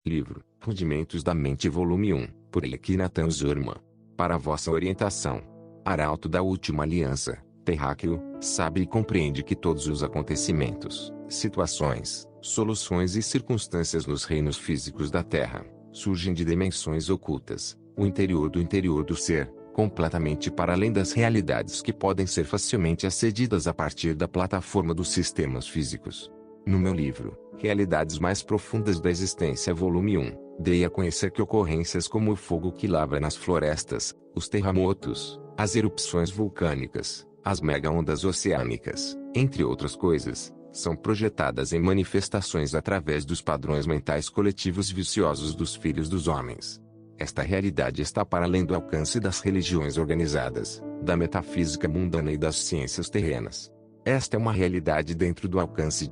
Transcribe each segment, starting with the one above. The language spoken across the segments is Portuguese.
Livro, Rudimentos da Mente volume 1, por Elkin Zurman. Para vossa orientação. Arauto da Última Aliança, Terráqueo, sabe e compreende que todos os acontecimentos, situações, soluções e circunstâncias nos reinos físicos da Terra, surgem de dimensões ocultas, o interior do ser, completamente para além das realidades que podem ser facilmente acedidas a partir da plataforma dos sistemas físicos. No meu livro, Realidades Mais Profundas da Existência volume 1, dei a conhecer que ocorrências como o fogo que lavra nas florestas, os terremotos, as erupções vulcânicas, as mega-ondas oceânicas, entre outras coisas, são projetadas em manifestações através dos padrões mentais coletivos viciosos dos filhos dos homens. Esta realidade está para além do alcance das religiões organizadas, da metafísica mundana e das ciências terrenas. Esta é uma realidade dentro do alcance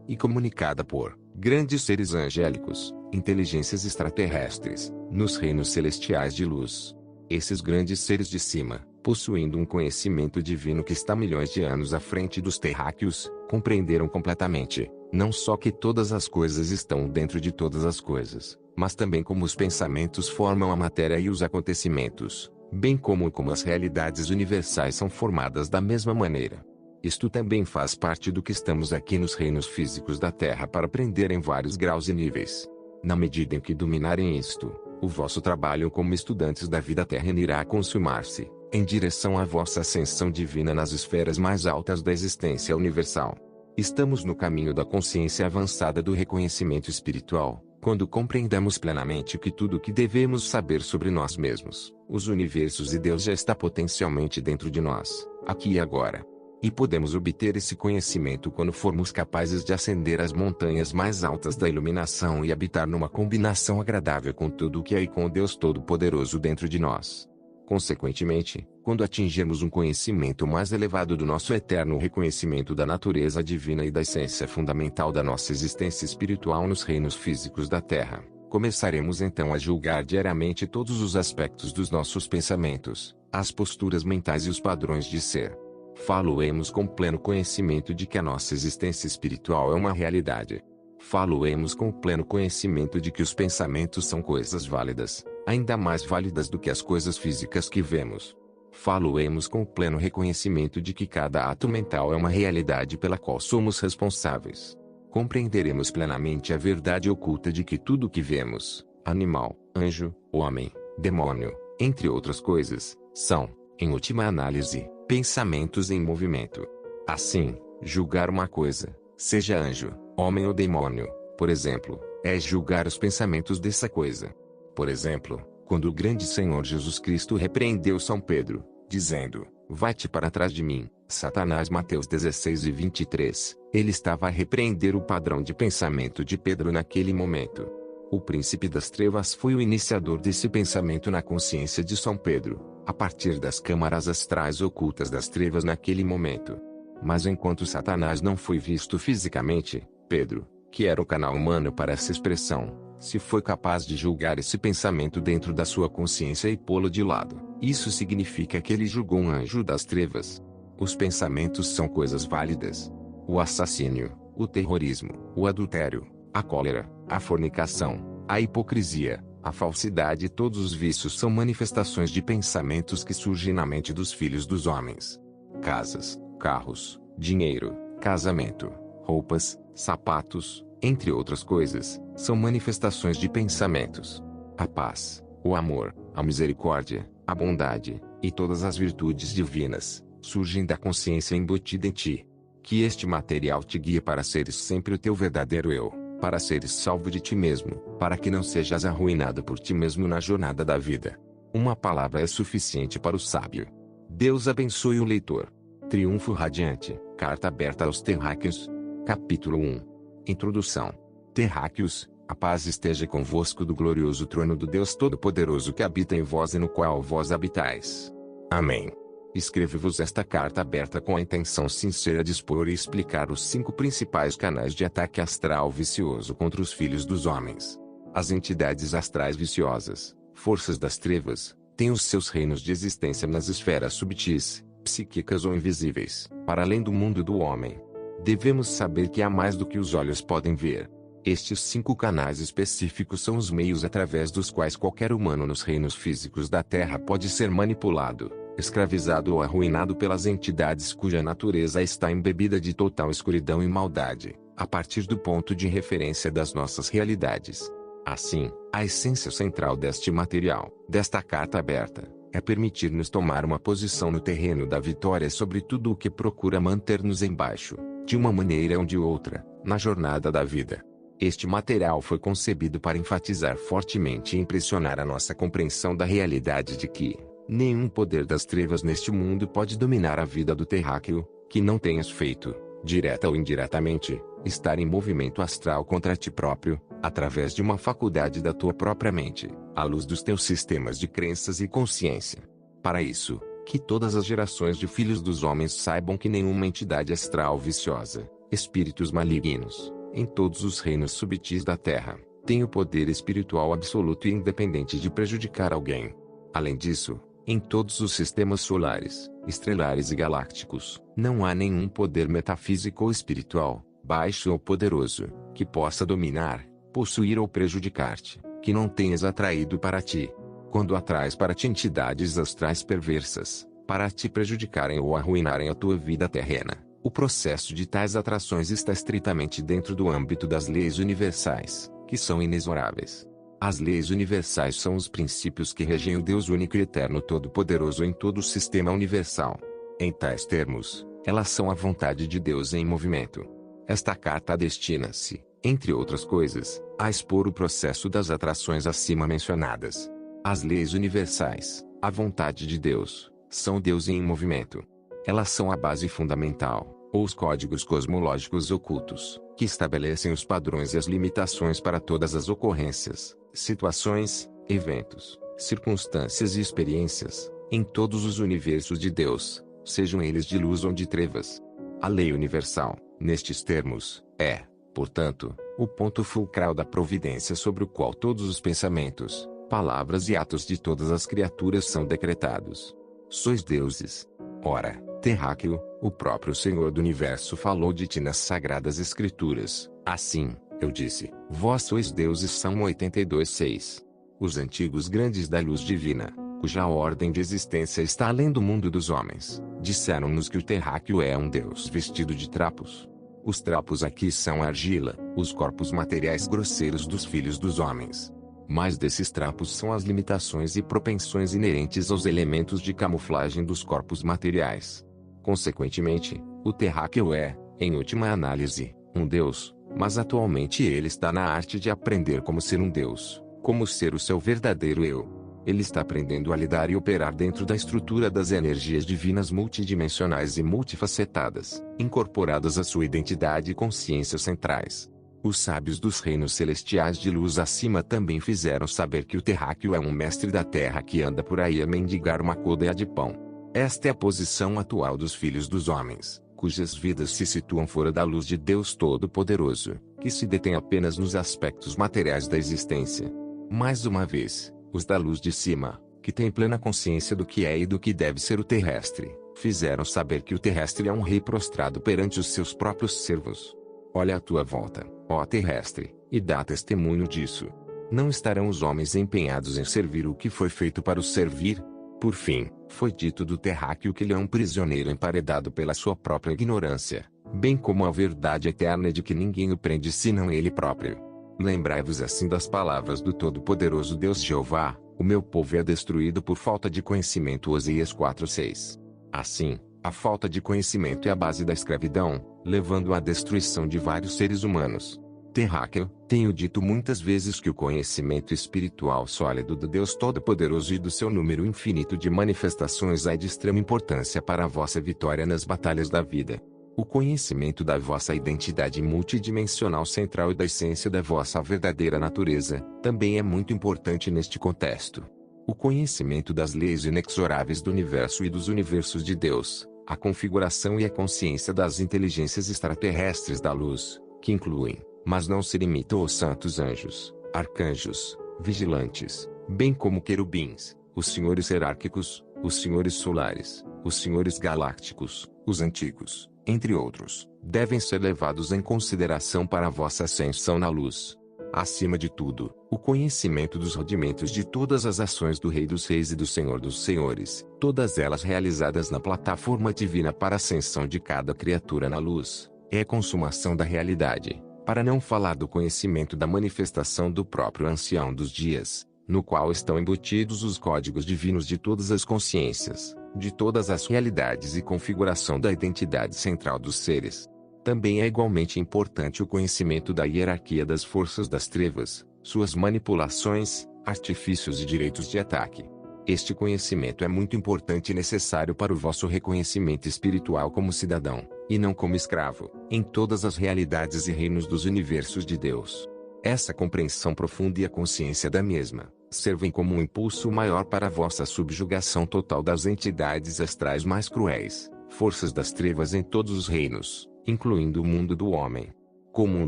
e comunicada por grandes seres angélicos, inteligências extraterrestres, nos reinos celestiais de luz. Esses grandes seres de cima, possuindo um conhecimento divino que está milhões de anos à frente dos terráqueos, compreenderam completamente, não só que todas as coisas estão dentro de todas as coisas, mas também como os pensamentos formam a matéria e os acontecimentos, bem como as realidades universais são formadas da mesma maneira. Isto também faz parte do que estamos aqui nos reinos físicos da Terra para aprender em vários graus e níveis. Na medida em que dominarem isto, o vosso trabalho como estudantes da vida terrena irá consumar-se, em direção à vossa ascensão divina nas esferas mais altas da existência universal. Estamos no caminho da consciência avançada do reconhecimento espiritual, quando compreendemos plenamente que tudo o que devemos saber sobre nós mesmos, os universos e Deus já está potencialmente dentro de nós, aqui e agora. E podemos obter esse conhecimento quando formos capazes de ascender às montanhas mais altas da iluminação e habitar numa combinação agradável com tudo o que é e com o Deus Todo-Poderoso dentro de nós. Consequentemente, quando atingirmos um conhecimento mais elevado do nosso eterno reconhecimento da natureza divina e da essência fundamental da nossa existência espiritual nos reinos físicos da Terra, começaremos então a julgar diariamente todos os aspectos dos nossos pensamentos, as posturas mentais e os padrões de ser. Faloemos com pleno conhecimento de que a nossa existência espiritual é uma realidade. Faloemos com pleno conhecimento de que os pensamentos são coisas válidas, ainda mais válidas do que as coisas físicas que vemos. Faloemos com pleno reconhecimento de que cada ato mental é uma realidade pela qual somos responsáveis. Compreenderemos plenamente a verdade oculta de que tudo o que vemos, animal, anjo, homem, demônio, entre outras coisas, são, em última análise, pensamentos em movimento. Assim, julgar uma coisa, seja anjo, homem ou demônio, por exemplo, é julgar os pensamentos dessa coisa. Por exemplo, quando o grande Senhor Jesus Cristo repreendeu São Pedro, dizendo, vai-te para trás de mim, Satanás, Mateus 16:23, ele estava a repreender o padrão de pensamento de Pedro naquele momento. O príncipe das trevas foi o iniciador desse pensamento na consciência de São Pedro, a partir das câmaras astrais ocultas das trevas naquele momento. Mas enquanto Satanás não foi visto fisicamente, Pedro, que era o canal humano para essa expressão, se foi capaz de julgar esse pensamento dentro da sua consciência e pô-lo de lado. Isso significa que ele julgou um anjo das trevas. Os pensamentos são coisas válidas. O assassínio, o terrorismo, o adultério, a cólera, a fornicação, a hipocrisia, a falsidade e todos os vícios são manifestações de pensamentos que surgem na mente dos filhos dos homens. Casas, carros, dinheiro, casamento, roupas, sapatos, entre outras coisas, são manifestações de pensamentos. A paz, o amor, a misericórdia, a bondade, e todas as virtudes divinas, surgem da consciência embutida em ti. Que este material te guie para seres sempre o teu verdadeiro eu, para seres salvo de ti mesmo, para que não sejas arruinado por ti mesmo na jornada da vida. Uma palavra é suficiente para o sábio. Deus abençoe o leitor. Triunfo Radiante, Carta Aberta aos Terráqueos. Capítulo 1. Introdução. Terráqueos, a paz esteja convosco do glorioso trono do Deus Todo-Poderoso que habita em vós e no qual vós habitais. Amém. Escrevo-vos esta carta aberta com a intenção sincera de expor e explicar os 5 principais canais de ataque astral vicioso contra os filhos dos homens. As entidades astrais viciosas, forças das trevas, têm os seus reinos de existência nas esferas subtis, psíquicas ou invisíveis, para além do mundo do homem. Devemos saber que há mais do que os olhos podem ver. Estes 5 canais específicos são os meios através dos quais qualquer humano nos reinos físicos da Terra pode ser manipulado, escravizado ou arruinado pelas entidades cuja natureza está embebida de total escuridão e maldade, a partir do ponto de referência das nossas realidades. Assim, a essência central deste material, desta carta aberta, é permitir-nos tomar uma posição no terreno da vitória sobre tudo o que procura manter-nos embaixo, de uma maneira ou de outra, na jornada da vida. Este material foi concebido para enfatizar fortemente e impressionar a nossa compreensão da realidade de que nenhum poder das trevas neste mundo pode dominar a vida do terráqueo, que não tenhas feito, direta ou indiretamente, estar em movimento astral contra ti próprio, através de uma faculdade da tua própria mente, à luz dos teus sistemas de crenças e consciência. Para isso, que todas as gerações de filhos dos homens saibam que nenhuma entidade astral viciosa, espíritos malignos, em todos os reinos subtis da Terra, tem o poder espiritual absoluto e independente de prejudicar alguém. Além disso, em todos os sistemas solares, estelares e galácticos, não há nenhum poder metafísico ou espiritual, baixo ou poderoso, que possa dominar, possuir ou prejudicar-te, que não tenhas atraído para ti. Quando atraes para ti entidades astrais perversas, para te prejudicarem ou arruinarem a tua vida terrena, o processo de tais atrações está estritamente dentro do âmbito das leis universais, que são inexoráveis. As leis universais são os princípios que regem o Deus único e eterno todo-poderoso em todo o sistema universal. Em tais termos, elas são a vontade de Deus em movimento. Esta carta destina-se, entre outras coisas, a expor o processo das atrações acima mencionadas. As leis universais, a vontade de Deus, são Deus em movimento. Elas são a base fundamental, ou os códigos cosmológicos ocultos, que estabelecem os padrões e as limitações para todas as ocorrências, situações, eventos, circunstâncias e experiências, em todos os universos de Deus, sejam eles de luz ou de trevas. A lei universal, nestes termos, é, portanto, o ponto fulcral da providência sobre o qual todos os pensamentos, palavras e atos de todas as criaturas são decretados. Sois deuses. Ora, terráqueo, o próprio Senhor do Universo falou de ti nas Sagradas Escrituras. Assim, eu disse, vós sois deuses. Salmo 82:6. Os antigos grandes da luz divina, cuja ordem de existência está além do mundo dos homens, disseram-nos que o terráqueo é um deus vestido de trapos. Os trapos aqui são a argila, os corpos materiais grosseiros dos filhos dos homens. Mas desses trapos são as limitações e propensões inerentes aos elementos de camuflagem dos corpos materiais. Consequentemente, o terráqueo é, em última análise, um deus, mas atualmente ele está na arte de aprender como ser um deus, como ser o seu verdadeiro eu. Ele está aprendendo a lidar e operar dentro da estrutura das energias divinas multidimensionais e multifacetadas, incorporadas à sua identidade e consciência centrais. Os sábios dos reinos celestiais de luz acima também fizeram saber que o terráqueo é um mestre da terra que anda por aí a mendigar uma côdea de pão. Esta é a posição atual dos filhos dos homens, cujas vidas se situam fora da luz de Deus Todo-Poderoso, que se detém apenas nos aspectos materiais da existência. Mais uma vez, os da luz de cima, que têm plena consciência do que é e do que deve ser o terrestre, fizeram saber que o terrestre é um rei prostrado perante os seus próprios servos. Olha à tua volta, ó terrestre, e dá testemunho disso. Não estarão os homens empenhados em servir o que foi feito para os servir? Por fim, foi dito do terráqueo que ele é um prisioneiro emparedado pela sua própria ignorância, bem como a verdade eterna de que ninguém o prende senão ele próprio. Lembrai-vos assim das palavras do Todo-Poderoso Deus Jeová: o meu povo é destruído por falta de conhecimento. Oseias 4:6. Assim, a falta de conhecimento é a base da escravidão, levando à destruição de vários seres humanos. Terráqueo, tenho dito muitas vezes que o conhecimento espiritual sólido do Deus Todo-Poderoso e do seu número infinito de manifestações é de extrema importância para a vossa vitória nas batalhas da vida. O conhecimento da vossa identidade multidimensional central e da essência da vossa verdadeira natureza, também é muito importante neste contexto. O conhecimento das leis inexoráveis do universo e dos universos de Deus, a configuração e a consciência das inteligências extraterrestres da luz, que incluem, mas não se limitam aos santos anjos, arcanjos, vigilantes, bem como querubins, os senhores hierárquicos, os senhores solares, os senhores galácticos, os antigos, entre outros, devem ser levados em consideração para a vossa ascensão na luz. Acima de tudo, o conhecimento dos rudimentos de todas as ações do Rei dos Reis e do Senhor dos Senhores, todas elas realizadas na plataforma divina para a ascensão de cada criatura na luz, é a consumação da realidade, para não falar do conhecimento da manifestação do próprio Ancião dos Dias, no qual estão embutidos os códigos divinos de todas as consciências, de todas as realidades e configuração da identidade central dos seres. Também é igualmente importante o conhecimento da hierarquia das forças das trevas, suas manipulações, artifícios e direitos de ataque. Este conhecimento é muito importante e necessário para o vosso reconhecimento espiritual como cidadão, e não como escravo, em todas as realidades e reinos dos universos de Deus. Essa compreensão profunda e a consciência da mesma servem como um impulso maior para a vossa subjugação total das entidades astrais mais cruéis, forças das trevas em todos os reinos, incluindo o mundo do homem. Como um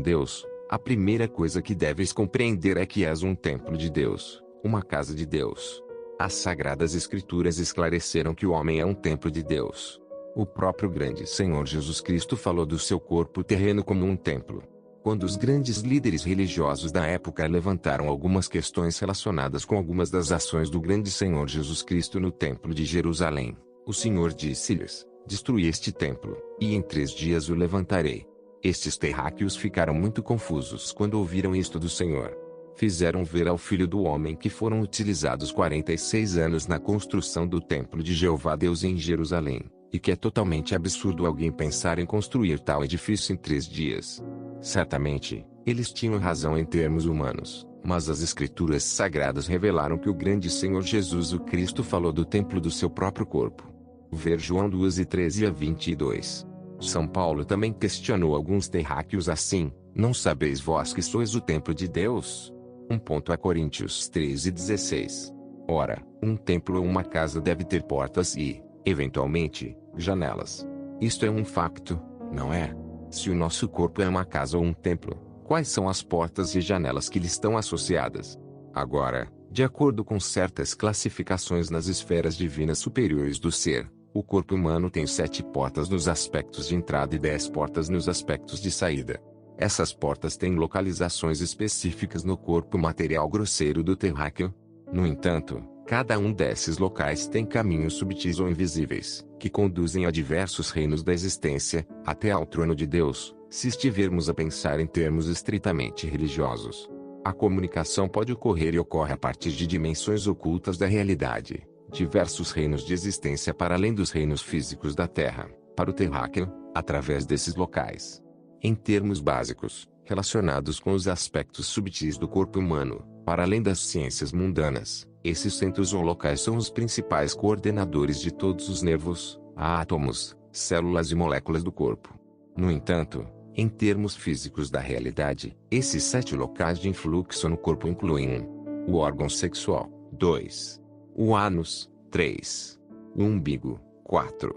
Deus, a primeira coisa que deves compreender é que és um templo de Deus, uma casa de Deus. As Sagradas Escrituras esclareceram que o homem é um templo de Deus. O próprio grande Senhor Jesus Cristo falou do seu corpo terreno como um templo. Quando os grandes líderes religiosos da época levantaram algumas questões relacionadas com algumas das ações do grande Senhor Jesus Cristo no Templo de Jerusalém, o Senhor disse-lhes: destruí este templo, e em 3 dias o levantarei. Estes terráqueos ficaram muito confusos quando ouviram isto do Senhor. Fizeram ver ao Filho do Homem que foram utilizados 46 anos na construção do Templo de Jeová Deus em Jerusalém, e que é totalmente absurdo alguém pensar em construir tal edifício em 3 dias. Certamente, eles tinham razão em termos humanos, mas as Escrituras Sagradas revelaram que o grande Senhor Jesus o Cristo falou do templo do seu próprio corpo. Ver João 2:13-22. São Paulo também questionou alguns terráqueos assim: não sabeis vós que sois o templo de Deus? 1 Coríntios 13:16. Ora, um templo ou uma casa deve ter portas e, eventualmente, janelas. Isto é um facto, não é? Se o nosso corpo é uma casa ou um templo, quais são as portas e janelas que lhe estão associadas? Agora, de acordo com certas classificações nas esferas divinas superiores do ser, o corpo humano tem 7 portas nos aspectos de entrada e 10 portas nos aspectos de saída. Essas portas têm localizações específicas no corpo material grosseiro do terráqueo. No entanto, cada um desses locais tem caminhos subtis ou invisíveis, que conduzem a diversos reinos da existência, até ao trono de Deus, se estivermos a pensar em termos estritamente religiosos. A comunicação pode ocorrer e ocorre a partir de dimensões ocultas da realidade, diversos reinos de existência para além dos reinos físicos da Terra, para o terráqueo, através desses locais. Em termos básicos, relacionados com os aspectos subtis do corpo humano, para além das ciências mundanas, esses centros ou locais são os principais coordenadores de todos os nervos, átomos, células e moléculas do corpo. No entanto, em termos físicos da realidade, esses 7 locais de influxo no corpo incluem 1. O órgão sexual, 2. O ânus, 3. O umbigo, 4.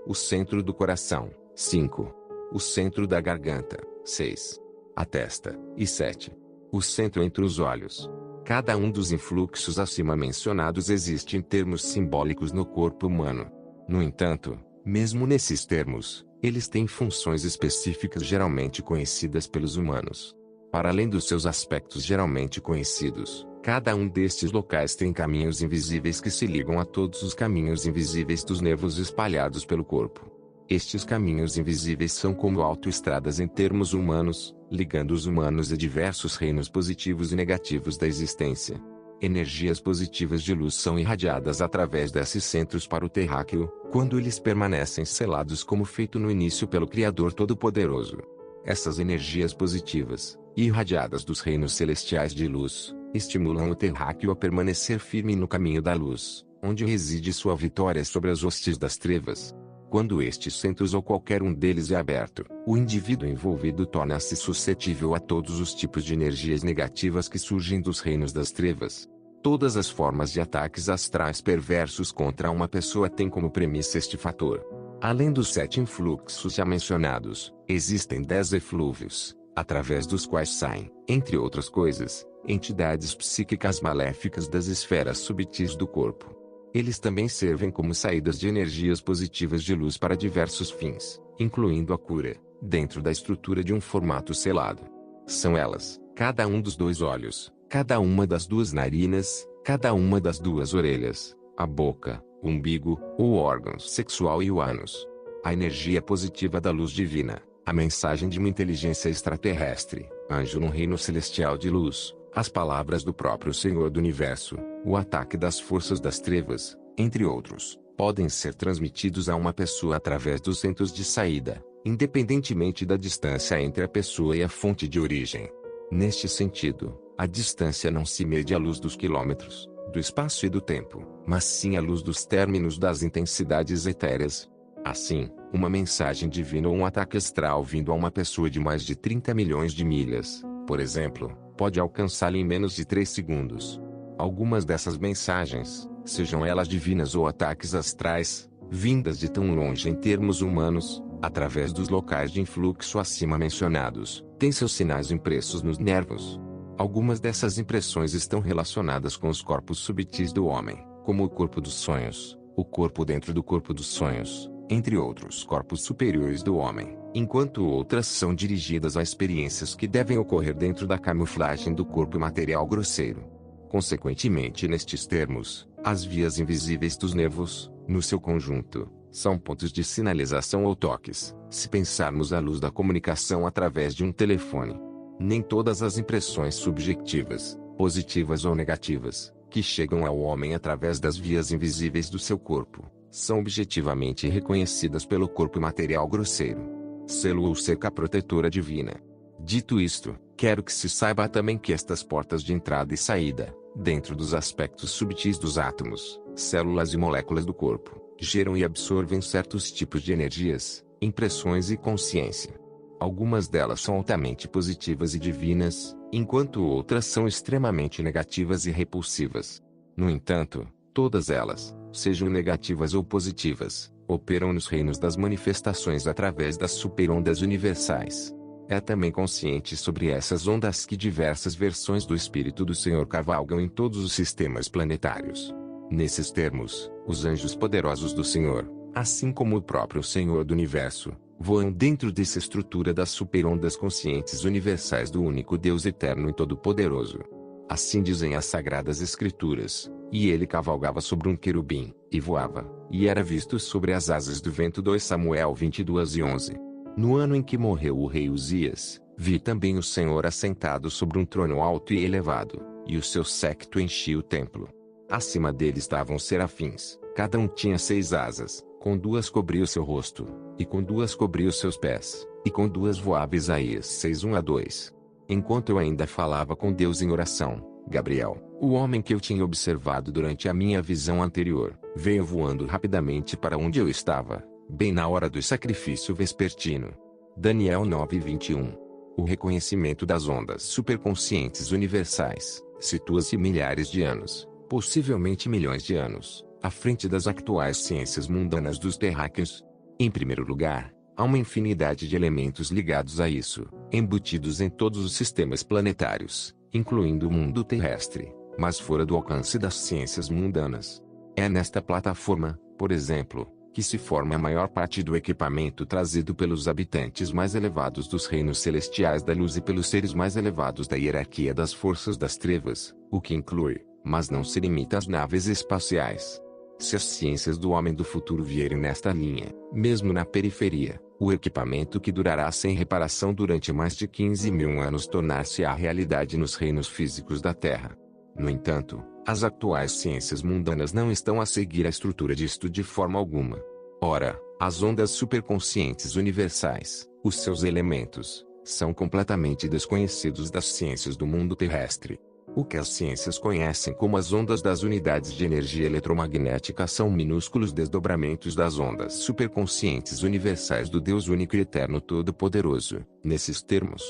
O centro do coração, 5. O centro da garganta, 6. A testa, e 7. O centro entre os olhos. Cada um dos influxos acima mencionados existe em termos simbólicos no corpo humano. No entanto, mesmo nesses termos, eles têm funções específicas geralmente conhecidas pelos humanos. Para além dos seus aspectos geralmente conhecidos, cada um destes locais tem caminhos invisíveis que se ligam a todos os caminhos invisíveis dos nervos espalhados pelo corpo. Estes caminhos invisíveis são como autoestradas em termos humanos, ligando os humanos a diversos reinos positivos e negativos da existência. Energias positivas de luz são irradiadas através desses centros para o terráqueo, quando eles permanecem selados como feito no início pelo Criador Todo-Poderoso. Essas energias positivas, irradiadas dos reinos celestiais de luz, estimulam o terráqueo a permanecer firme no caminho da luz, onde reside sua vitória sobre as hostes das trevas. Quando estes centros ou qualquer um deles é aberto, o indivíduo envolvido torna-se suscetível a todos os tipos de energias negativas que surgem dos reinos das trevas. Todas as formas de ataques astrais perversos contra uma pessoa têm como premissa este fator. Além dos 7 influxos já mencionados, existem 10 eflúvios, através dos quais saem, entre outras coisas, entidades psíquicas maléficas das esferas subtis do corpo. Eles também servem como saídas de energias positivas de luz para diversos fins, incluindo a cura, dentro da estrutura de um formato selado. São elas, cada um dos dois olhos, cada uma das duas narinas, cada uma das duas orelhas, a boca, o umbigo, o órgão sexual e o ânus. A energia positiva da luz divina, a mensagem de uma inteligência extraterrestre, anjo num reino celestial de luz, as palavras do próprio Senhor do Universo, o ataque das forças das trevas, entre outros, podem ser transmitidos a uma pessoa através dos centros de saída, independentemente da distância entre a pessoa e a fonte de origem. Neste sentido, a distância não se mede à luz dos quilômetros, do espaço e do tempo, mas sim à luz dos términos das intensidades etéreas. Assim, uma mensagem divina ou um ataque astral vindo a uma pessoa de mais de 30 milhões de milhas, por exemplo, pode alcançá-la em menos de 3 segundos. Algumas dessas mensagens, sejam elas divinas ou ataques astrais, vindas de tão longe em termos humanos, através dos locais de influxo acima mencionados, têm seus sinais impressos nos nervos. Algumas dessas impressões estão relacionadas com os corpos subtis do homem, como o corpo dos sonhos, o corpo dentro do corpo dos sonhos, entre outros corpos superiores do homem, enquanto outras são dirigidas a experiências que devem ocorrer dentro da camuflagem do corpo material grosseiro. Consequentemente, nestes termos, as vias invisíveis dos nervos, no seu conjunto, são pontos de sinalização ou toques, se pensarmos à luz da comunicação através de um telefone. Nem todas as impressões subjetivas, positivas ou negativas, que chegam ao homem através das vias invisíveis do seu corpo, são objetivamente reconhecidas pelo corpo material grosseiro. Selo ou cerca protetora divina. Dito isto, quero que se saiba também que estas portas de entrada e saída, dentro dos aspectos subtis dos átomos, células e moléculas do corpo, geram e absorvem certos tipos de energias, impressões e consciência. Algumas delas são altamente positivas e divinas, enquanto outras são extremamente negativas e repulsivas. No entanto, todas elas, sejam negativas ou positivas, operam nos reinos das manifestações através das superondas universais. É também consciente sobre essas ondas que diversas versões do Espírito do Senhor cavalgam em todos os sistemas planetários. Nesses termos, os anjos poderosos do Senhor, assim como o próprio Senhor do Universo, voam dentro dessa estrutura das superondas conscientes universais do único Deus eterno e todo-poderoso. Assim dizem as Sagradas Escrituras, e ele cavalgava sobre um querubim, e voava, e era visto sobre as asas do vento. 2 Samuel 22:11. No ano em que morreu o rei Uzias, vi também o Senhor assentado sobre um trono alto e elevado, e o seu séquito enchia o templo. Acima dele estavam serafins, cada um tinha 6 asas, com 2 cobria o seu rosto, e com 2 cobria os seus pés, e com 2 voava. Isaías 6:1-2. Enquanto eu ainda falava com Deus em oração, Gabriel, o homem que eu tinha observado durante a minha visão anterior, veio voando rapidamente para onde eu estava, bem na hora do sacrifício vespertino. Daniel 9:21. O reconhecimento das ondas superconscientes universais situa-se milhares de anos, possivelmente milhões de anos, à frente das atuais ciências mundanas dos terráqueos. Em primeiro lugar, há uma infinidade de elementos ligados a isso, embutidos em todos os sistemas planetários, incluindo o mundo terrestre, mas fora do alcance das ciências mundanas. É nesta plataforma, por exemplo, que se forma a maior parte do equipamento trazido pelos habitantes mais elevados dos reinos celestiais da luz e pelos seres mais elevados da hierarquia das forças das trevas, o que inclui, mas não se limita às naves espaciais. Se as ciências do homem do futuro vierem nesta linha, mesmo na periferia, o equipamento que durará sem reparação durante mais de 15.000 anos tornar-se-á realidade nos reinos físicos da Terra. No entanto, as atuais ciências mundanas não estão a seguir a estrutura disto de forma alguma. Ora, as ondas superconscientes universais, os seus elementos, são completamente desconhecidos das ciências do mundo terrestre. O que as ciências conhecem como as ondas das unidades de energia eletromagnética são minúsculos desdobramentos das ondas superconscientes universais do Deus único e eterno todo-poderoso. Nesses termos,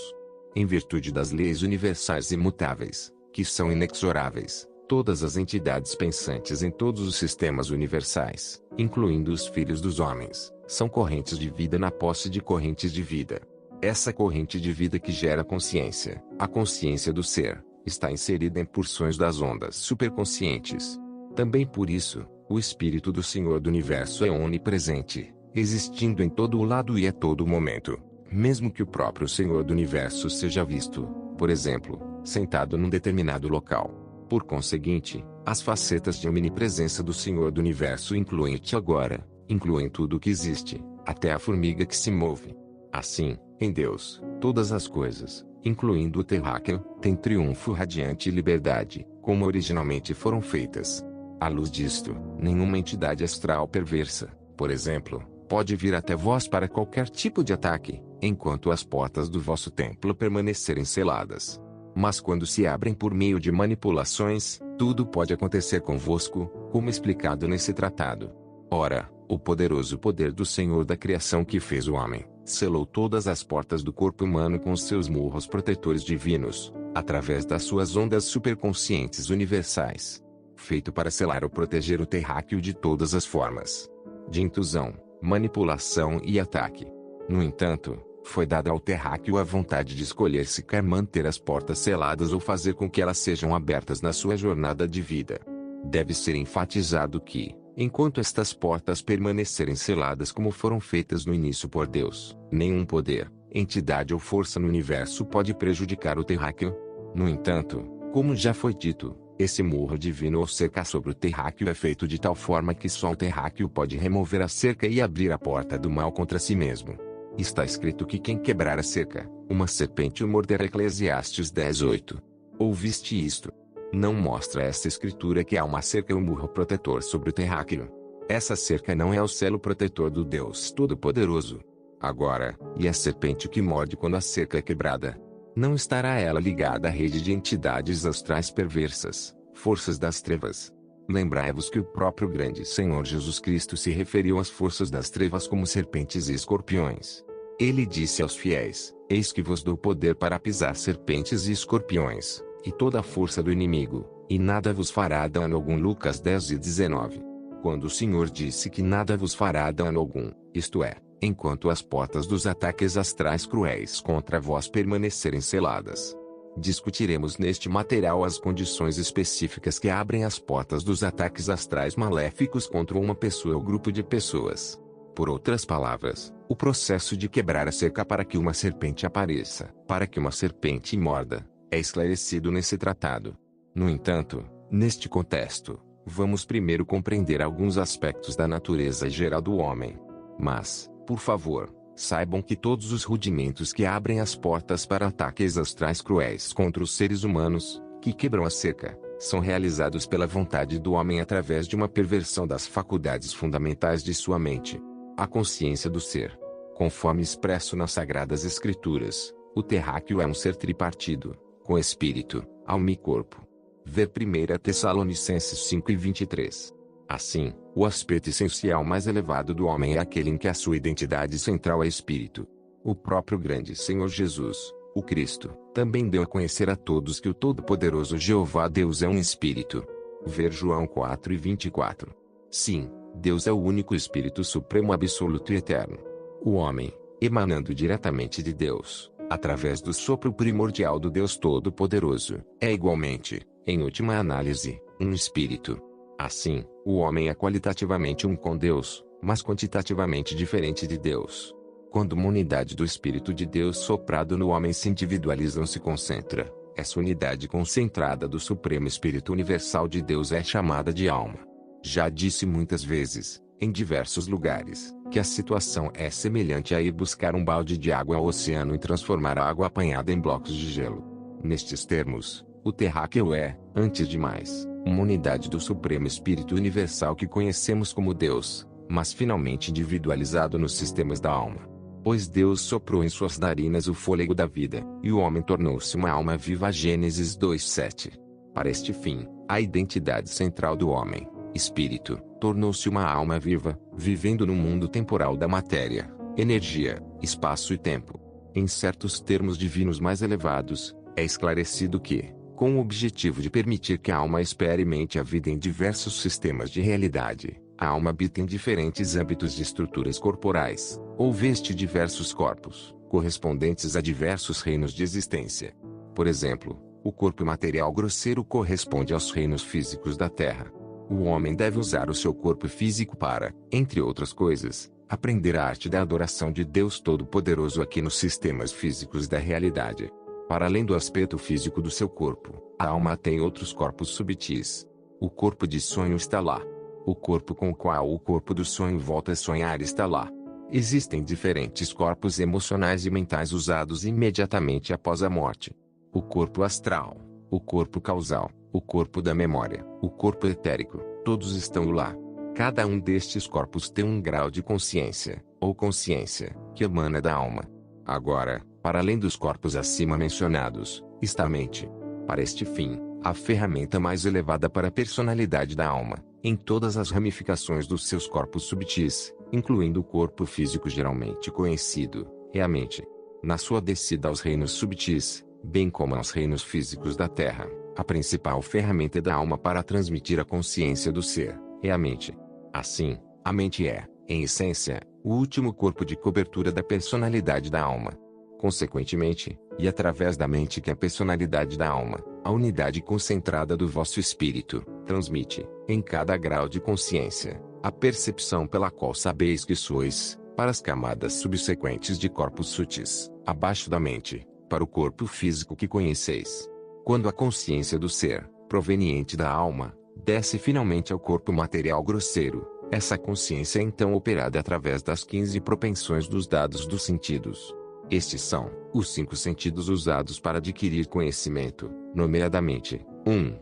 em virtude das leis universais imutáveis, que são inexoráveis, todas as entidades pensantes em todos os sistemas universais, incluindo os filhos dos homens, são correntes de vida na posse de correntes de vida. Essa corrente de vida que gera consciência, a consciência do ser, está inserida em porções das ondas superconscientes. Também por isso, o Espírito do Senhor do Universo é onipresente, existindo em todo o lado e a todo momento, Mesmo que o próprio Senhor do Universo seja visto, por exemplo, sentado num determinado local. Por conseguinte, as facetas de omnipresença do Senhor do Universo incluem-te agora, incluem tudo o que existe, até a formiga que se move. Assim, em Deus, todas as coisas, incluindo o terráqueo, têm triunfo radiante e liberdade, como originalmente foram feitas. À luz disto, nenhuma entidade astral perversa, por exemplo, pode vir até vós para qualquer tipo de ataque, enquanto as portas do vosso templo permanecerem seladas. Mas quando se abrem por meio de manipulações, tudo pode acontecer convosco, como explicado nesse tratado. Ora, o poderoso poder do Senhor da criação que fez o homem, selou todas as portas do corpo humano com os seus murros protetores divinos, através das suas ondas superconscientes universais. Feito para selar ou proteger o terráqueo de todas as formas de intusão, manipulação e ataque. No entanto, foi dada ao terráqueo a vontade de escolher se quer manter as portas seladas ou fazer com que elas sejam abertas na sua jornada de vida. Deve ser enfatizado que, enquanto estas portas permanecerem seladas como foram feitas no início por Deus, nenhum poder, entidade ou força no universo pode prejudicar o terráqueo. No entanto, como já foi dito, esse murro divino ou cerca sobre o terráqueo é feito de tal forma que só o terráqueo pode remover a cerca e abrir a porta do mal contra si mesmo. Está escrito que quem quebrar a cerca, uma serpente o morderá. Eclesiastes 10:8. Ouviste isto? Não mostra esta escritura que há uma cerca ou murro protetor sobre o terráqueo? Essa cerca não é o selo protetor do Deus Todo-Poderoso. Agora, e a serpente que morde quando a cerca é quebrada? Não estará ela ligada à rede de entidades astrais perversas, forças das trevas? Lembrai-vos que o próprio grande Senhor Jesus Cristo se referiu às forças das trevas como serpentes e escorpiões. Ele disse aos fiéis: eis que vos dou poder para pisar serpentes e escorpiões, e toda a força do inimigo, e nada vos fará dano algum. Lucas 10:19. Quando o Senhor disse que nada vos fará dano algum, isto é, enquanto as portas dos ataques astrais cruéis contra vós permanecerem seladas. Discutiremos neste material as condições específicas que abrem as portas dos ataques astrais maléficos contra uma pessoa ou grupo de pessoas. Por outras palavras, o processo de quebrar a cerca para que uma serpente apareça, para que uma serpente morda, é esclarecido nesse tratado. No entanto, neste contexto, vamos primeiro compreender alguns aspectos da natureza geral do homem. Mas, por favor, saibam que todos os rudimentos que abrem as portas para ataques astrais cruéis contra os seres humanos, que quebram a cerca, são realizados pela vontade do homem através de uma perversão das faculdades fundamentais de sua mente. A consciência do ser. Conforme expresso nas Sagradas Escrituras, o terráqueo é um ser tripartido, com espírito, alma e corpo. Ver 1 Tessalonicenses 5:23. Assim, o aspecto essencial mais elevado do homem é aquele em que a sua identidade central é espírito. O próprio grande Senhor Jesus, o Cristo, também deu a conhecer a todos que o Todo-Poderoso Jeová Deus é um espírito. Ver João 4:24. Sim, Deus é o único Espírito Supremo absoluto e eterno. O homem, emanando diretamente de Deus, através do sopro primordial do Deus Todo-Poderoso, é igualmente, em última análise, um espírito. Assim, o homem é qualitativamente um com Deus, mas quantitativamente diferente de Deus. Quando uma unidade do Espírito de Deus soprado no homem se individualiza ou se concentra, essa unidade concentrada do Supremo Espírito Universal de Deus é chamada de alma. Já disse muitas vezes, em diversos lugares, que a situação é semelhante a ir buscar um balde de água ao oceano e transformar a água apanhada em blocos de gelo. Nestes termos, o terráqueo é, antes de mais, uma unidade do Supremo Espírito Universal que conhecemos como Deus, mas finalmente individualizado nos sistemas da alma. Pois Deus soprou em suas narinas o fôlego da vida, e o homem tornou-se uma alma viva. Gênesis 2:7. Para este fim, a identidade central do homem, espírito, tornou-se uma alma viva, vivendo no mundo temporal da matéria, energia, espaço e tempo. Em certos termos divinos mais elevados, é esclarecido que, com o objetivo de permitir que a alma experimente a vida em diversos sistemas de realidade, a alma habita em diferentes âmbitos de estruturas corporais, ou veste diversos corpos, correspondentes a diversos reinos de existência. Por exemplo, o corpo material grosseiro corresponde aos reinos físicos da Terra. O homem deve usar o seu corpo físico para, entre outras coisas, Aprender a arte da adoração de Deus Todo-Poderoso aqui nos sistemas físicos da realidade. Para além do aspecto físico do seu corpo, a alma tem outros corpos subtis. O corpo de sonho está lá. O corpo com o qual o corpo do sonho volta a sonhar está lá. Existem diferentes corpos emocionais e mentais usados imediatamente após a morte. O corpo astral, o corpo causal, o corpo da memória, o corpo etérico, todos estão lá. Cada um destes corpos tem um grau de consciência, ou consciência, que emana da alma. Agora, para além dos corpos acima mencionados, está a mente. Para este fim, a ferramenta mais elevada para a personalidade da alma, em todas as ramificações dos seus corpos subtis, incluindo o corpo físico geralmente conhecido, é a mente. Na sua descida aos reinos subtis, bem como aos reinos físicos da Terra, a principal ferramenta da alma para transmitir a consciência do ser, é a mente. Assim, a mente é, em essência, o último corpo de cobertura da personalidade da alma. Consequentemente, e através da mente que a personalidade da alma, a unidade concentrada do vosso espírito, transmite, em cada grau de consciência, a percepção pela qual sabeis que sois, para as camadas subsequentes de corpos sutis, abaixo da mente, para o corpo físico que conheceis. Quando a consciência do ser, proveniente da alma, desce finalmente ao corpo material grosseiro, essa consciência é então operada através das 15 propensões dos dados dos sentidos. Estes são os 5 sentidos usados para adquirir conhecimento, nomeadamente: 1.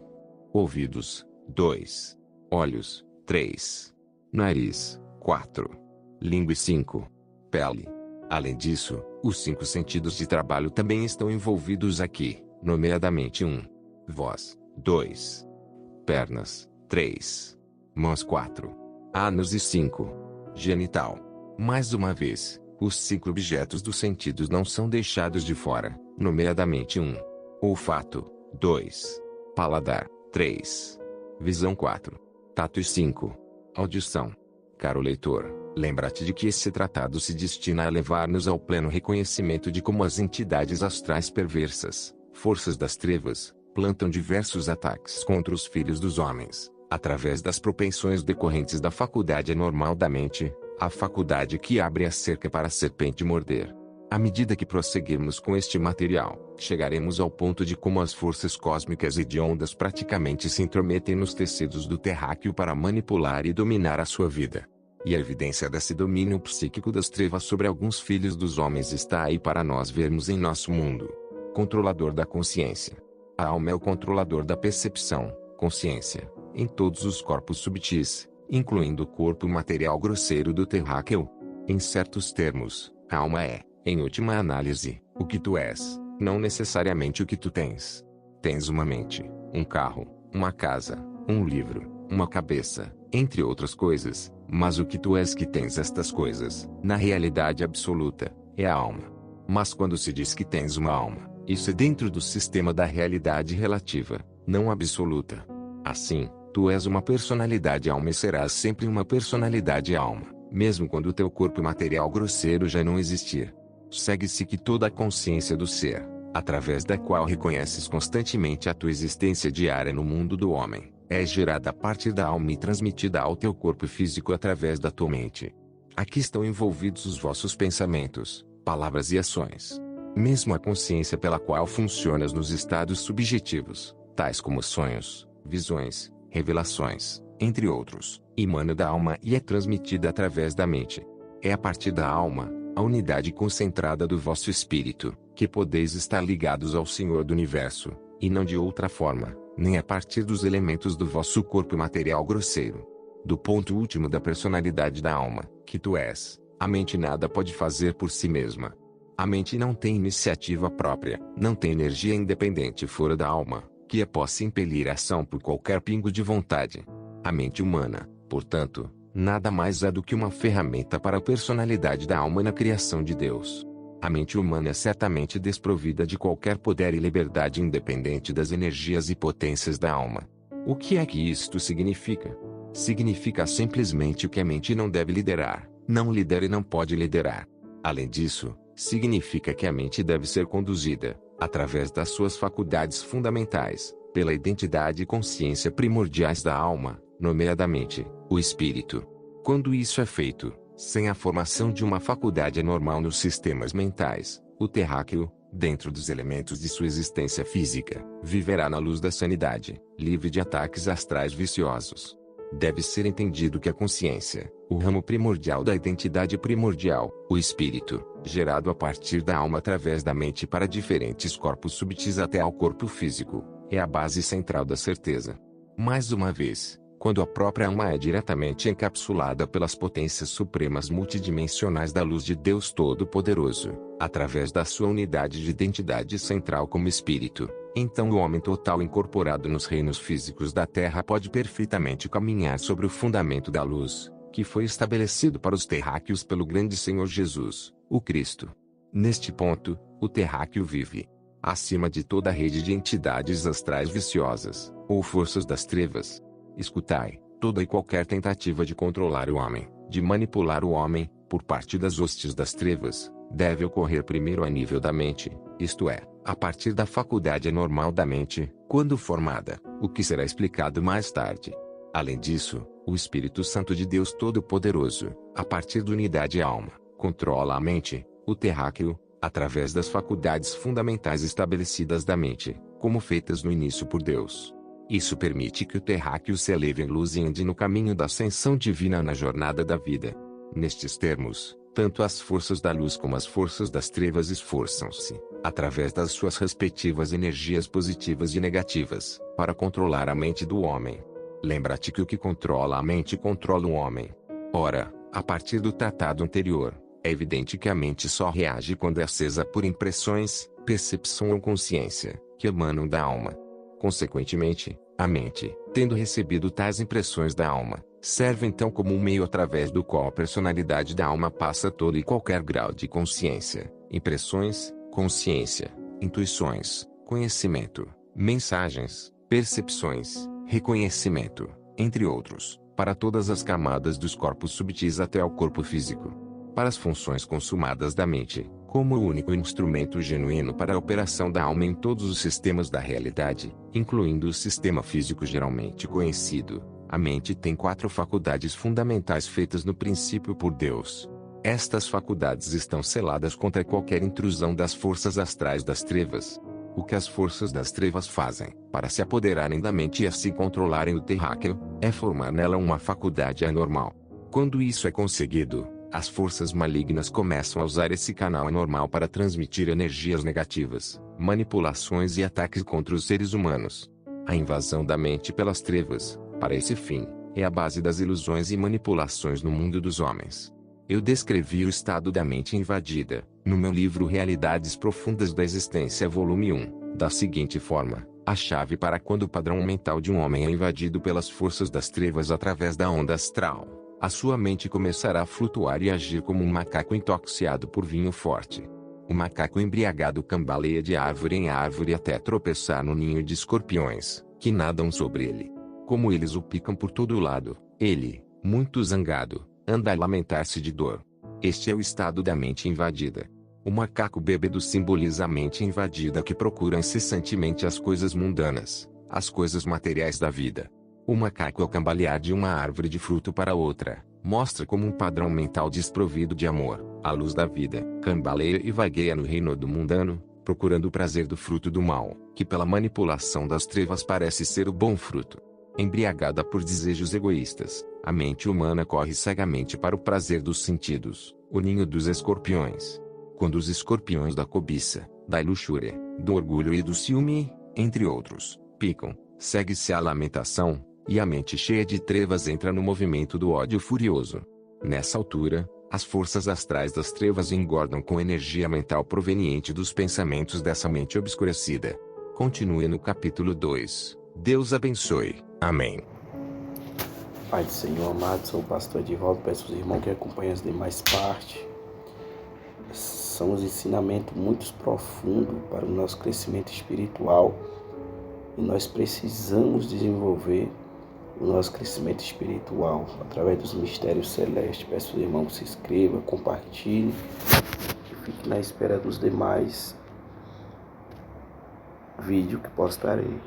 Ouvidos. 2. Olhos. 3. Nariz. 4. Língua. 5. Pele. Além disso, os 5 sentidos de trabalho também estão envolvidos aqui, nomeadamente: 1. Voz. 2. Pernas. 3. Mãos. 4. Ânus. E 5. Genital. Mais uma vez, os 5 objetos dos sentidos não são deixados de fora, nomeadamente: 1. Olfato. 2. Paladar. 3. Visão. 4. Tato. E 5. Audição. Caro leitor, lembra-te de que esse tratado se destina a levar-nos ao pleno reconhecimento de como as entidades astrais perversas, forças das trevas, plantam diversos ataques contra os filhos dos homens, através das propensões decorrentes da faculdade anormal da mente, a faculdade que abre a cerca para a serpente morder. À medida que prosseguirmos com este material, chegaremos ao ponto de como as forças cósmicas e de ondas praticamente se intrometem nos tecidos do terráqueo para manipular e dominar a sua vida. E a evidência desse domínio psíquico das trevas sobre alguns filhos dos homens está aí para nós vermos em nosso mundo. Controlador da consciência. A alma é o controlador da percepção, consciência, em todos os corpos subtis, incluindo o corpo material grosseiro do terráqueo. Em certos termos, a alma é, em última análise, o que tu és, não necessariamente o que tu tens. Tens uma mente, um carro, uma casa, um livro, uma cabeça, entre outras coisas, mas o que tu és que tens estas coisas, na realidade absoluta, é a alma. Mas quando se diz que tens uma alma, isso é dentro do sistema da realidade relativa, não absoluta. Assim, tu és uma personalidade alma e serás sempre uma personalidade alma, mesmo quando o teu corpo material grosseiro já não existir. Segue-se que toda a consciência do ser, através da qual reconheces constantemente a tua existência diária no mundo do homem, é gerada a partir da alma e transmitida ao teu corpo físico através da tua mente. Aqui estão envolvidos os vossos pensamentos, palavras e ações. Mesmo a consciência pela qual funcionas nos estados subjetivos, tais como sonhos, visões, revelações, entre outros, emana da alma e é transmitida através da mente. É a partir da alma, a unidade concentrada do vosso espírito, que podeis estar ligados ao Senhor do Universo, e não de outra forma, nem a partir dos elementos do vosso corpo material grosseiro. Do ponto último da personalidade da alma, que tu és, a mente nada pode fazer por si mesma. A mente não tem iniciativa própria, não tem energia independente fora da alma, que a possa impelir a ação por qualquer pingo de vontade. A mente humana, portanto, nada mais é do que uma ferramenta para a personalidade da alma na criação de Deus. A mente humana é certamente desprovida de qualquer poder e liberdade independente das energias e potências da alma. O que é que isto significa? Significa simplesmente que a mente não deve liderar, não lidera e não pode liderar. Além disso, significa que a mente deve ser conduzida, através das suas faculdades fundamentais, pela identidade e consciência primordiais da alma, nomeadamente, o espírito. Quando isso é feito, Sem a formação de uma faculdade anormal nos sistemas mentais, o terráqueo, dentro dos elementos de sua existência física, viverá na luz da sanidade, livre de ataques astrais viciosos. Deve ser entendido que a consciência, o ramo primordial da identidade primordial, o espírito, gerado a partir da alma através da mente para diferentes corpos subtis até ao corpo físico, é a base central da certeza. Mais uma vez, quando a própria alma é diretamente encapsulada pelas potências supremas multidimensionais da luz de Deus Todo-Poderoso, através da sua unidade de identidade central como espírito, então o homem total incorporado nos reinos físicos da Terra pode perfeitamente caminhar sobre o fundamento da luz, que foi estabelecido para os terráqueos pelo grande Senhor Jesus, o Cristo. Neste ponto, o terráqueo vive acima de toda a rede de entidades astrais viciosas, ou forças das trevas. Escutai, toda e qualquer tentativa de controlar o homem, de manipular o homem, por parte das hostes das trevas, deve ocorrer primeiro a nível da mente, isto é, a partir da faculdade anormal da mente, quando formada, o que será explicado mais tarde. Além disso, o Espírito Santo de Deus Todo-Poderoso, a partir da unidade alma, controla a mente, o terráqueo, através das faculdades fundamentais estabelecidas da mente, como feitas no início por Deus. Isso permite que o terráqueo se eleve em luz e ande no caminho da ascensão divina na jornada da vida. Nestes termos, tanto as forças da luz como as forças das trevas esforçam-se, através das suas respectivas energias positivas e negativas, para controlar a mente do homem. Lembra-te que o que controla a mente controla o homem. Ora, a partir do tratado anterior, é evidente que a mente só reage quando é acesa por impressões, percepção ou consciência, que emanam da alma. Consequentemente, a mente, tendo recebido tais impressões da alma, serve então como um meio através do qual a personalidade da alma passa todo e qualquer grau de consciência, impressões, consciência, intuições, conhecimento, mensagens, percepções, reconhecimento, entre outros, para todas as camadas dos corpos subtis até ao corpo físico. Para as funções consumadas da mente, como o único instrumento genuíno para a operação da alma em todos os sistemas da realidade, incluindo o sistema físico geralmente conhecido, a mente tem 4 faculdades fundamentais feitas no princípio por Deus. Estas faculdades estão seladas contra qualquer intrusão das forças astrais das trevas. O que as forças das trevas fazem, para se apoderarem da mente e assim controlarem o terráqueo, é formar nela uma faculdade anormal. Quando isso é conseguido, as forças malignas começam a usar esse canal anormal para transmitir energias negativas, manipulações e ataques contra os seres humanos. A invasão da mente pelas trevas, para esse fim, é a base das ilusões e manipulações no mundo dos homens. Eu descrevi o estado da mente invadida, no meu livro Realidades Profundas da Existência volume 1, da seguinte forma: a chave para quando o padrão mental de um homem é invadido pelas forças das trevas através da onda astral, a sua mente começará a flutuar e agir como um macaco intoxicado por vinho forte. O macaco embriagado cambaleia de árvore em árvore até tropeçar no ninho de escorpiões, que nadam sobre ele. Como eles o picam por todo lado, ele, muito zangado, anda a lamentar-se de dor. Este é o estado da mente invadida. O macaco bêbado simboliza a mente invadida que procura incessantemente as coisas mundanas, as coisas materiais da vida. O macaco ao cambalear de uma árvore de fruto para outra, mostra como um padrão mental desprovido de amor, a luz da vida, cambaleia e vagueia no reino do mundano, procurando o prazer do fruto do mal, que pela manipulação das trevas parece ser o bom fruto. Embriagada por desejos egoístas, a mente humana corre cegamente para o prazer dos sentidos, o ninho dos escorpiões. Quando os escorpiões da cobiça, da luxúria, do orgulho e do ciúme, entre outros, picam, segue-se a lamentação, e a mente cheia de trevas entra no movimento do ódio furioso. Nessa altura, as forças astrais das trevas engordam com energia mental proveniente dos pensamentos dessa mente obscurecida. Continue no capítulo 2. Deus abençoe. Amém. Pai do Senhor amado, sou o pastor Edivaldo, peço aos irmãos que acompanhem as demais partes. São os ensinamentos muito profundos para o nosso crescimento espiritual e nós precisamos desenvolver o nosso crescimento espiritual através dos mistérios celestes. Peço aos irmãos que se inscrevam, compartilhem e fiquem na espera dos demais vídeos que postarei.